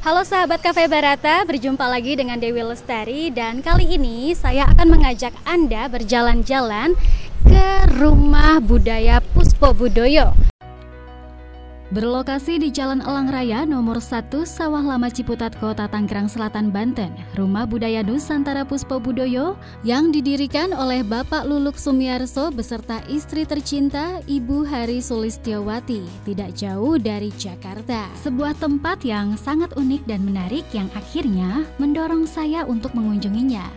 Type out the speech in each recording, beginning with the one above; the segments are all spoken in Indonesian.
Halo sahabat Cafe Barata, berjumpa lagi dengan Dewi Lestari dan kali ini saya akan mengajak Anda berjalan-jalan ke Rumah Budaya Puspo Budoyo. Berlokasi di Jalan Elang Raya nomor 1 Sawah Lama Ciputat, Kota Tangerang Selatan, Banten, Rumah Budaya Nusantara Puspo Budoyo yang didirikan oleh Bapak Luluk Sumiarso beserta istri tercinta Ibu Hari Sulistiowati, tidak jauh dari Jakarta. Sebuah tempat yang sangat unik dan menarik yang akhirnya mendorong saya untuk mengunjunginya.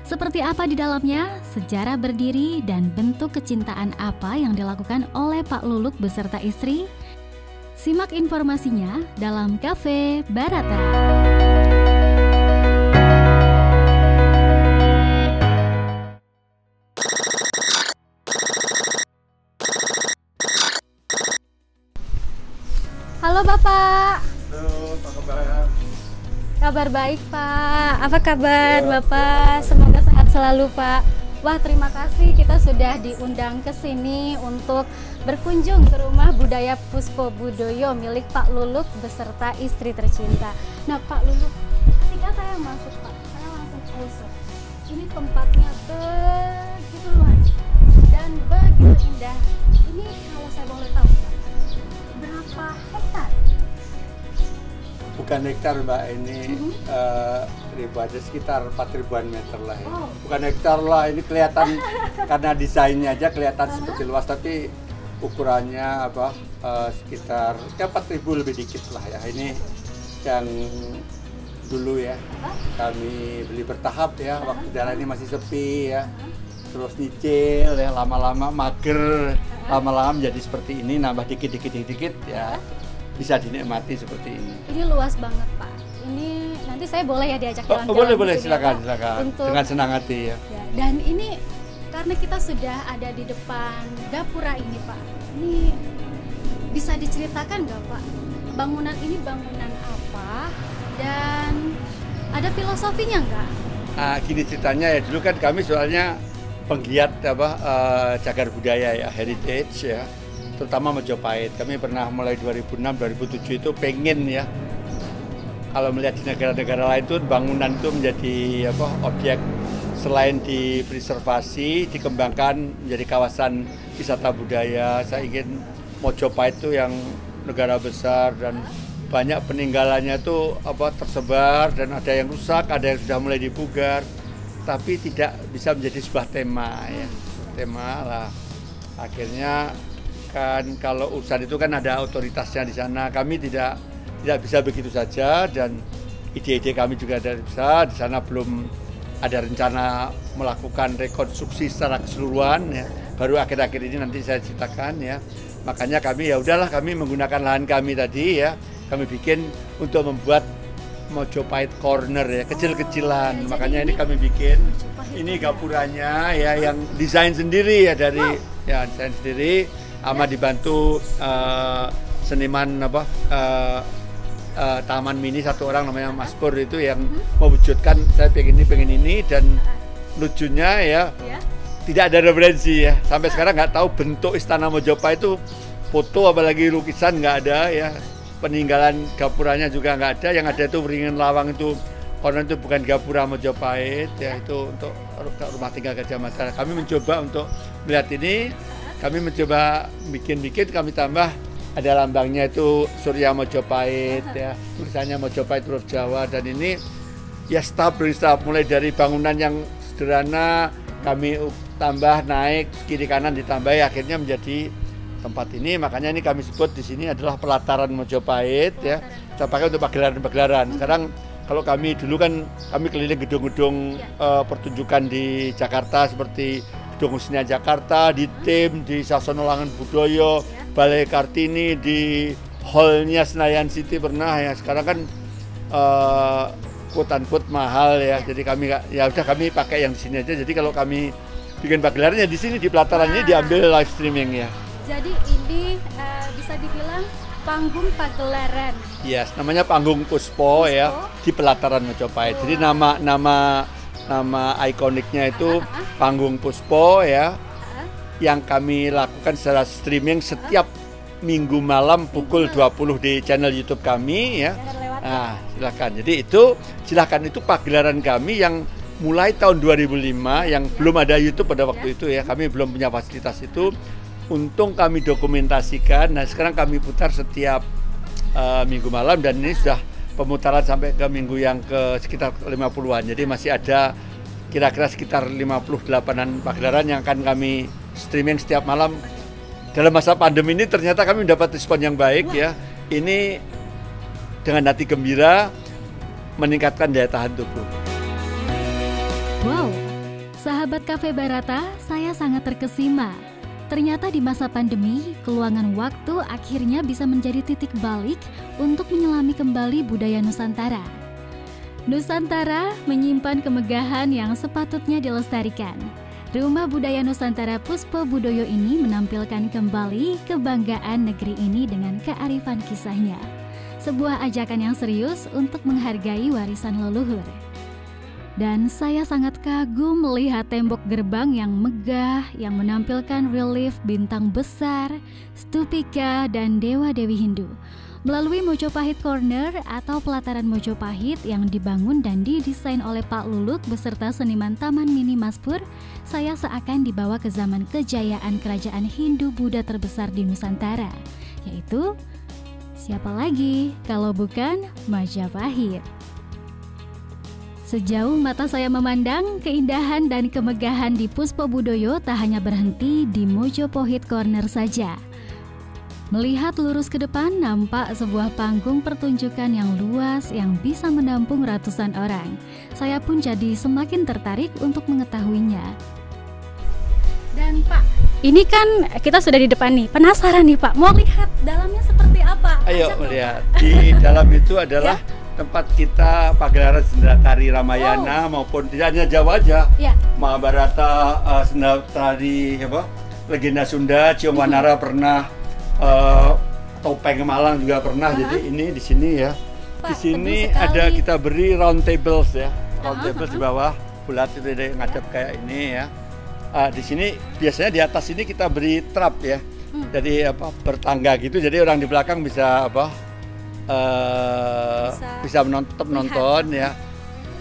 Seperti apa di dalamnya, sejarah berdiri, dan bentuk kecintaan apa yang dilakukan oleh Pak Luluk beserta istri? Simak informasinya dalam Cafe Barata. Halo Bapak. Halo, apa kabar? Kabar baik Pak. Apa kabar Bapak? Semoga sehat selalu Pak. Wah, terima kasih kita sudah diundang ke sini untuk berkunjung ke Rumah Budaya Puspo Budoyo milik Pak Luluk beserta istri tercinta. Nah Pak Luluk, ketika saya masuk Pak, saya langsung usut. Ini tempatnya begitu luas dan begitu indah. Ini kalau saya boleh tahu Pak, berapa hektar? Bukan hektar Mbak, ini ribu aja, sekitar 4.000-an meter lah ya. Bukan hektar lah, ini kelihatan karena desainnya aja kelihatan seperti luas, tapi ukurannya sekitar ya 4.000 lebih dikit lah ya. Ini yang dulu ya, kami beli bertahap ya, waktu daerah ini masih sepi ya. Terus nyicil ya, lama-lama mager, lama-lama menjadi seperti ini, nambah dikit-dikit ya. Bisa dinikmati seperti ini. Ini luas banget Pak. Ini nanti saya boleh ya diajak jalan-jalan? Boleh, sini, silakan. Untuk, dengan senang hati ya. Dan ini karena kita sudah ada di depan gapura ini Pak. Ini bisa diceritakan nggak Pak? Bangunan ini bangunan apa? Dan ada filosofinya nggak? Gini ceritanya ya, dulu kan kami soalnya penggiat cagar budaya ya, heritage ya. Terutama Majapahit, kami pernah mulai 2006-2007 itu pengen ya, kalau melihat di negara-negara lain itu bangunan itu menjadi objek, selain dipreservasi, dikembangkan menjadi kawasan wisata budaya. Saya ingin Majapahit itu yang negara besar dan banyak peninggalannya itu tersebar dan ada yang rusak, ada yang sudah mulai dipugar, tapi tidak bisa menjadi sebuah tema ya, tema lah. Akhirnya kan kalau urusan itu kan ada otoritasnya di sana. Kami tidak bisa begitu saja, dan ide-ide kami juga dari besar. Di sana belum ada rencana melakukan rekonstruksi secara keseluruhan ya. Baru akhir-akhir ini nanti saya ceritakan ya. Makanya kami ya udahlah, kami menggunakan lahan kami tadi ya. Kami bikin untuk membuat Majapahit Corner ya, kecil-kecilan. Makanya ini kami bikin. Ini gapuranya ya, yang desain sendiri ya, dari ya desain sendiri. Sama dibantu seniman taman mini satu orang namanya Mas Pur, itu yang mewujudkan saya pengen ini, dan lucunya ya tidak ada referensi ya, sampai sekarang nggak tahu bentuk istana Majapahit itu, foto apalagi lukisan nggak ada ya, peninggalan gapuranya juga nggak ada. Yang ada itu Wringin Lawang, itu konon itu bukan gapura Majapahit ya, itu untuk rumah tinggal Gajah Mada. Kami mencoba untuk melihat ini. Kami mencoba bikin, kami tambah ada lambangnya itu Surya Majapahit ya, tulisannya Majapahit huruf Jawa, dan ini ya stabil, mulai dari bangunan yang sederhana kami tambah naik kiri kanan ditambah, akhirnya menjadi tempat ini. Makanya ini kami sebut di sini adalah pelataran Majapahit ya. Kita pakai untuk pagelaran-pagelaran. Sekarang kalau kami dulu kan kami keliling gedung-gedung pertunjukan di Jakarta seperti Gedung Husnia Jakarta, di TIM, di Sasono Langan Budoyo, Balai Kartini, di hallnya Senayan City pernah ya. Sekarang kan quote-unquote mahal ya. Jadi kami ya udah kami pakai yang di sini aja. Jadi kalau kami bikin pagelarannya di sini, di pelataran ini diambil live streaming ya. Jadi ini bisa dibilang panggung pagelaran. Yes, namanya Panggung Puspo ya, di pelataran Majapahit. Jadi nama ikoniknya itu Panggung Puspo ya, yang kami lakukan secara streaming setiap Minggu malam pukul 20 di channel YouTube kami ya. Nah, silakan. Jadi itu silakan, itu pagelaran kami yang mulai tahun 2005 yang belum ada YouTube pada waktu itu ya. Kami belum punya fasilitas itu. Untung kami dokumentasikan. Nah, sekarang kami putar setiap minggu malam dan ini sudah pemutaran sampai ke minggu yang ke sekitar 50-an. Jadi masih ada kira-kira sekitar 58-an pagelaran yang akan kami streaming setiap malam. Dalam masa pandemi ini ternyata kami mendapat respon yang baik ya. Ini dengan hati gembira meningkatkan daya tahan tubuh. Wow, sahabat Cafe Barata, saya sangat terkesima. Ternyata di masa pandemi, keluangan waktu akhirnya bisa menjadi titik balik untuk menyelami kembali budaya Nusantara. Nusantara menyimpan kemegahan yang sepatutnya dilestarikan. Rumah Budaya Nusantara Puspo Budoyo ini menampilkan kembali kebanggaan negeri ini dengan kearifan kisahnya. Sebuah ajakan yang serius untuk menghargai warisan leluhur. Dan saya sangat kagum melihat tembok gerbang yang megah yang menampilkan relief bintang besar, stupika, dan dewa-dewi Hindu. Melalui Mojopahit Corner atau pelataran Mojopahit yang dibangun dan didesain oleh Pak Luluk beserta seniman Taman Mini Maspur, saya seakan dibawa ke zaman kejayaan kerajaan Hindu-Buddha terbesar di Nusantara, yaitu siapa lagi kalau bukan Majapahit. Sejauh mata saya memandang, keindahan dan kemegahan di Puspo Budoyo tak hanya berhenti di Mojopahit Corner saja. Melihat lurus ke depan, nampak sebuah panggung pertunjukan yang luas yang bisa menampung ratusan orang. Saya pun jadi semakin tertarik untuk mengetahuinya. Dan Pak, ini kan kita sudah di depan nih, penasaran nih Pak, mau lihat dalamnya seperti apa? Ayo melihat. Di dalam itu adalah tempat kita pagelaran senda tari Ramayana maupun tidak hanya Jawa aja. Mahabharata, senda tari legenda Sunda, Ciom Wanara pernah. Topeng Malang juga pernah. Jadi ini di sini ya. Pak, di sini ada kita beri round tables ya. Round tables di bawah bulat itu ngadep kayak ini ya. Di sini biasanya di atas ini kita beri trap ya. Jadi bertangga gitu. Jadi orang di belakang bisa bisa menonton ya.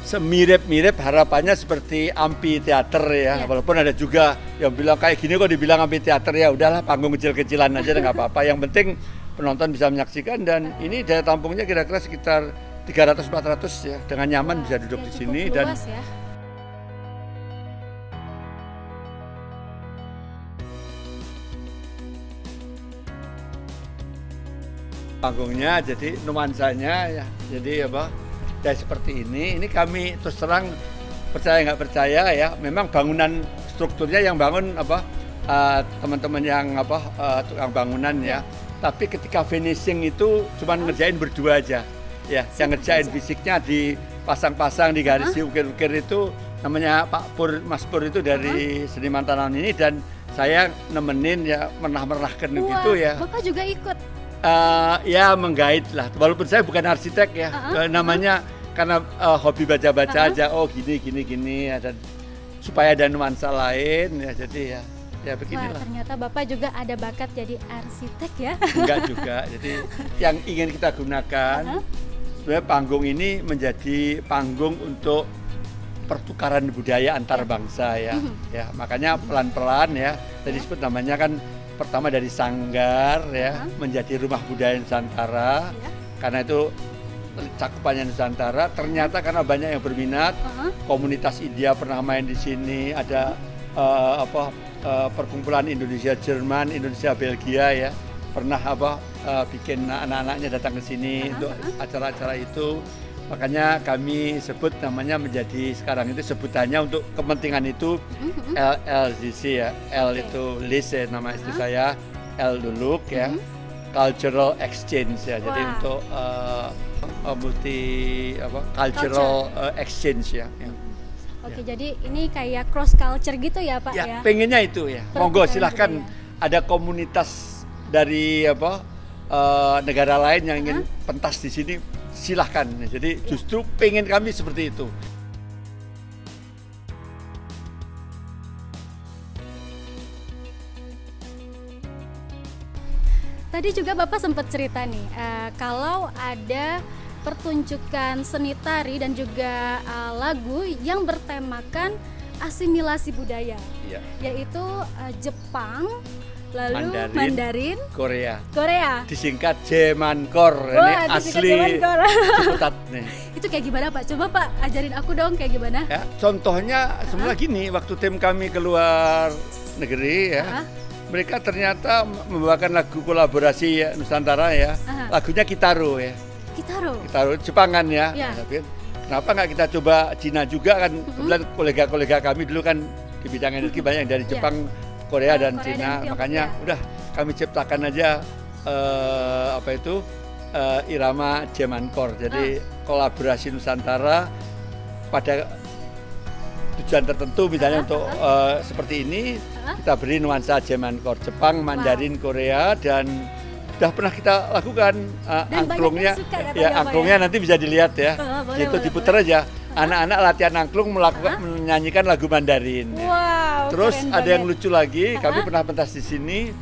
Semirip-mirip harapannya seperti amphitheater ya. Walaupun ada juga yang bilang kayak gini kok dibilang amphitheater, ya udahlah panggung kecil-kecilan aja nggak apa-apa. Yang penting penonton bisa menyaksikan dan ini daya tampungnya kira-kira sekitar 300-400 ya. Dengan nyaman bisa duduk di sini dan ya. Panggungnya jadi nuansanya ya. Jadi ya seperti ini kami terus terang percaya nggak percaya ya, memang bangunan strukturnya yang bangun teman-teman yang tukang bangunan ya, tapi ketika finishing itu cuma ngerjain berdua aja ya, yang ngerjain fisiknya dipasang-pasang, digarisi, ukir-ukir itu namanya Pak Pur, Mas Pur itu dari seniman tanaman ini dan saya nemenin ya, merah-merahkan gitu ya. Bapak juga ikut? Ya menggait lah, walaupun saya bukan arsitek ya, namanya karena hobi baca-baca aja. Oh gini ya, dan supaya ada nuansa lain ya, jadi ya beginilah. Wah, ternyata Bapak juga ada bakat jadi arsitek ya? Enggak juga, jadi yang ingin kita gunakan sebenarnya panggung ini menjadi panggung untuk pertukaran budaya antar bangsa ya. Ya makanya pelan-pelan ya, tadi disebut namanya kan pertama dari sanggar ya, menjadi rumah budaya Nusantara, karena itu cakupannya Nusantara. Ternyata karena banyak yang berminat, komunitas India pernah main di sini, ada perkumpulan Indonesia Jerman, Indonesia Belgia ya, pernah bikin anak-anaknya datang ke sini untuk acara-acara itu. Makanya kami sebut namanya menjadi sekarang itu sebutannya untuk kepentingan itu LLCC ya. L itu list ya, nama istri saya, L Luluk ya, Cultural Exchange ya. Jadi untuk cultural exchange ya. Oke, jadi ini kayak cross culture gitu ya Pak ya? Pengennya itu ya. Monggo silahkan ada komunitas dari negara lain yang ingin pentas di sini, silahkan. Jadi justru pengen kami seperti itu. Tadi juga Bapak sempat cerita nih, kalau ada pertunjukan seni tari dan juga lagu yang bertemakan asimilasi budaya, yaitu Jepang, lalu Mandarin, Korea. Disingkat Jemankor. Ini asli Ciputat nih. Itu kayak gimana Pak? Coba Pak ajarin aku dong kayak gimana? Ya, contohnya semula gini, waktu tim kami keluar negeri ya, mereka ternyata membawakan lagu kolaborasi Nusantara ya. Lagunya Kitaro ya. Kitaro Jepangan ya. Kenapa nggak kita coba Cina juga kan? Kebetulan kolega-kolega kami dulu kan di bidang energi banyak yang dari Jepang, Korea dan Cina, makanya udah kami ciptakan aja irama Jemankor. Jadi kolaborasi Nusantara pada tujuan tertentu, misalnya untuk seperti ini kita beri nuansa Jemankor, Jepang, Mandarin, Korea, dan sudah pernah kita lakukan angklungnya. Angklungnya nanti bisa dilihat ya. Itu diputar aja. Anak-anak latihan angklung menyanyikan lagu Mandarin. Wow, terus ada yang lucu lagi, kami pernah pentas di sini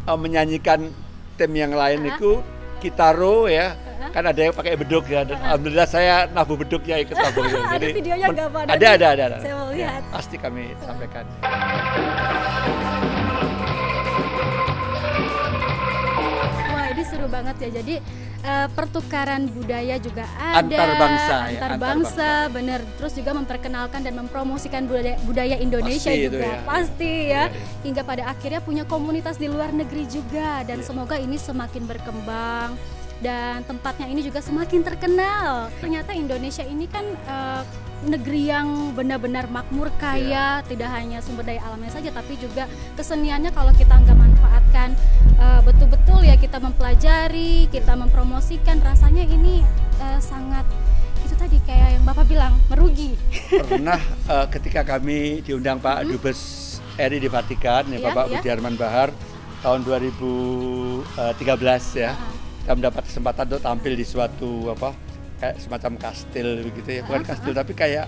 menyanyikan tim yang lain itu Kitaro ya. Kan ada yang pakai beduk ya. Alhamdulillah saya nabuh beduknya ikut nabuh. Ada videonya nggak Pak? Ada. Saya mau lihat. Pasti kami sampaikan. Ini seru banget ya. Jadi pertukaran budaya juga ada, antar bangsa, bener. Terus juga memperkenalkan dan mempromosikan budaya Indonesia pasti juga, pasti ya. Hingga pada akhirnya punya komunitas di luar negeri juga, dan semoga ini semakin berkembang dan tempatnya ini juga semakin terkenal. Ternyata Indonesia ini kan negeri yang benar-benar makmur, kaya, tidak hanya sumber daya alamnya saja, tapi juga keseniannya kalau kita nggak manfaatkan betul-betul ya, kita mempelajari, kita mempromosikan, rasanya ini sangat, itu tadi kayak yang Bapak bilang, merugi. Pernah ketika kami diundang Pak Dubes RI di Vatikan, ya, Bapak Budiarman Bahar, tahun 2013 ya, kita mendapat kesempatan untuk tampil di suatu kayak semacam kastil begitu ya, bukan kastil tapi kayak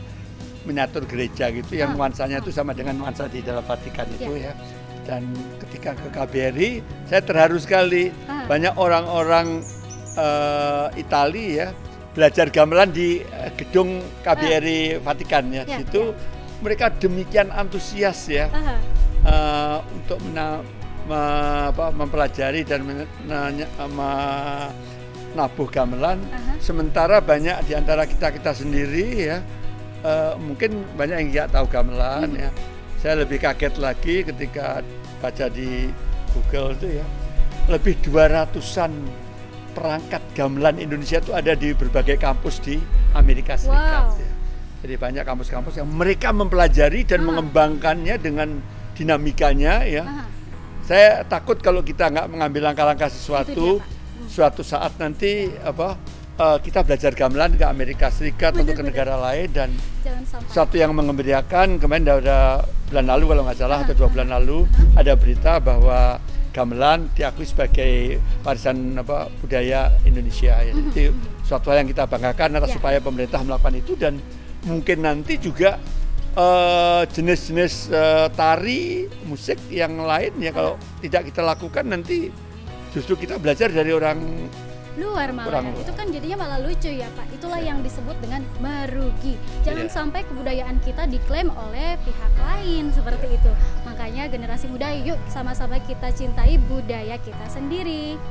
miniatur gereja gitu yang nuansanya itu sama dengan nuansa di dalam Vatikan itu ya. Dan ketika ke KBRI saya terharu sekali, banyak orang-orang Italia ya belajar gamelan di gedung KBRI Vatikan ya. Situ mereka demikian antusias ya untuk mempelajari dan nabuh gamelan, sementara banyak di antara kita sendiri ya mungkin banyak yang nggak tahu gamelan ya. Saya lebih kaget lagi ketika baca di Google itu ya, lebih 200-an perangkat gamelan Indonesia itu ada di berbagai kampus di Amerika Serikat ya. Jadi banyak kampus-kampus yang mereka mempelajari dan mengembangkannya dengan dinamikanya ya. Saya takut kalau kita nggak mengambil langkah-langkah sesuatu, suatu saat nanti kita belajar gamelan ke Amerika Serikat atau ke negara lain, dan satu yang mengembirakan kemarin udah bulan lalu kalau nggak salah atau 2 bulan lalu ada berita bahwa gamelan diakui sebagai warisan budaya Indonesia ya. Jadi suatu hal yang kita banggakan atas supaya pemerintah melakukan itu, dan mungkin nanti juga jenis-jenis tari musik yang lain ya kalau tidak kita lakukan nanti justru kita belajar dari orang luar malah. Itu kan jadinya malah lucu ya Pak. Itulah yang disebut dengan merugi. Jangan sampai kebudayaan kita diklaim oleh pihak lain seperti itu. Makanya generasi muda, yuk sama-sama kita cintai budaya kita sendiri.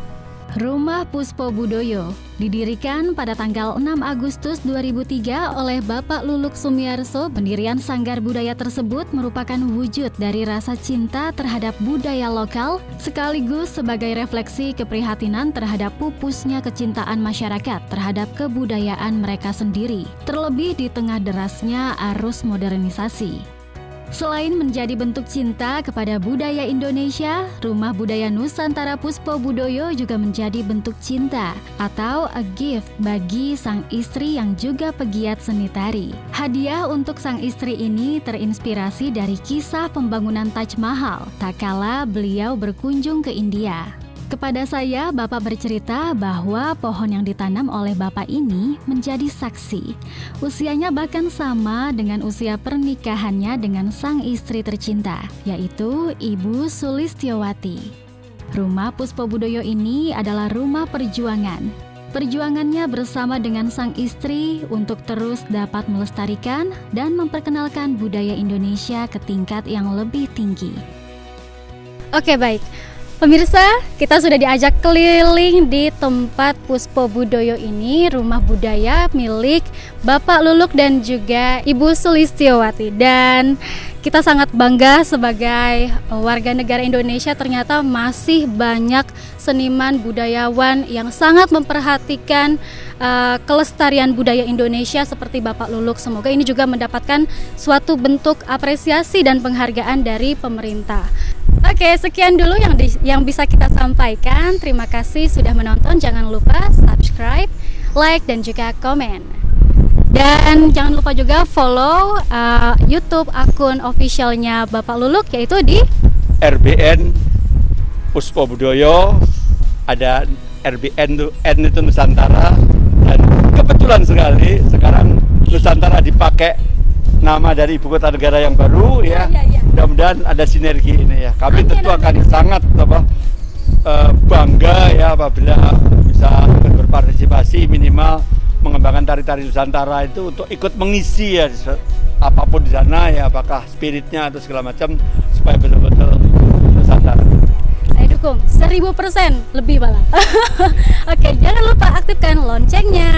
Rumah Puspo Budoyo didirikan pada tanggal 6 Agustus 2003 oleh Bapak Luluk Sumiarso. Pendirian sanggar budaya tersebut merupakan wujud dari rasa cinta terhadap budaya lokal, sekaligus sebagai refleksi keprihatinan terhadap pupusnya kecintaan masyarakat terhadap kebudayaan mereka sendiri, terlebih di tengah derasnya arus modernisasi. Selain menjadi bentuk cinta kepada budaya Indonesia, Rumah Budaya Nusantara Puspo Budoyo juga menjadi bentuk cinta atau a gift bagi sang istri yang juga pegiat seni tari. Hadiah untuk sang istri ini terinspirasi dari kisah pembangunan Taj Mahal tak kala beliau berkunjung ke India. Kepada saya, Bapak bercerita bahwa pohon yang ditanam oleh Bapak ini menjadi saksi. Usianya bahkan sama dengan usia pernikahannya dengan sang istri tercinta, yaitu Ibu Sulistiowati. Rumah Puspo Budoyo ini adalah rumah perjuangan. Perjuangannya bersama dengan sang istri untuk terus dapat melestarikan dan memperkenalkan budaya Indonesia ke tingkat yang lebih tinggi. Oke, baik. Pemirsa, kita sudah diajak keliling di tempat Puspo Budoyo ini, rumah budaya milik Bapak Luluk dan juga Ibu Sulistiowati. Dan kita sangat bangga sebagai warga negara Indonesia, ternyata masih banyak seniman budayawan yang sangat memperhatikan kelestarian budaya Indonesia seperti Bapak Luluk. Semoga ini juga mendapatkan suatu bentuk apresiasi dan penghargaan dari pemerintah. Oke, sekian dulu yang bisa kita sampaikan. Terima kasih sudah menonton. Jangan lupa subscribe, like, dan juga komen. Dan jangan lupa juga follow YouTube akun officialnya Bapak Luluk, yaitu di RBN Puspo Budoyo. Ada RBN itu N itu Nusantara, dan kebetulan sekali sekarang Nusantara dipakai nama dari ibu kota negara yang baru ya. Mudah-mudahan ada sinergi ini ya. Kami tentu akan sangat bangga ya apabila bisa berpartisipasi minimal mengembangkan tari-tari Nusantara itu untuk ikut mengisi ya apapun di sana ya, apakah spiritnya atau segala macam, supaya betul-betul Nusantara. Saya dukung 1000% lebih malah. Oke, jangan lupa aktifkan loncengnya.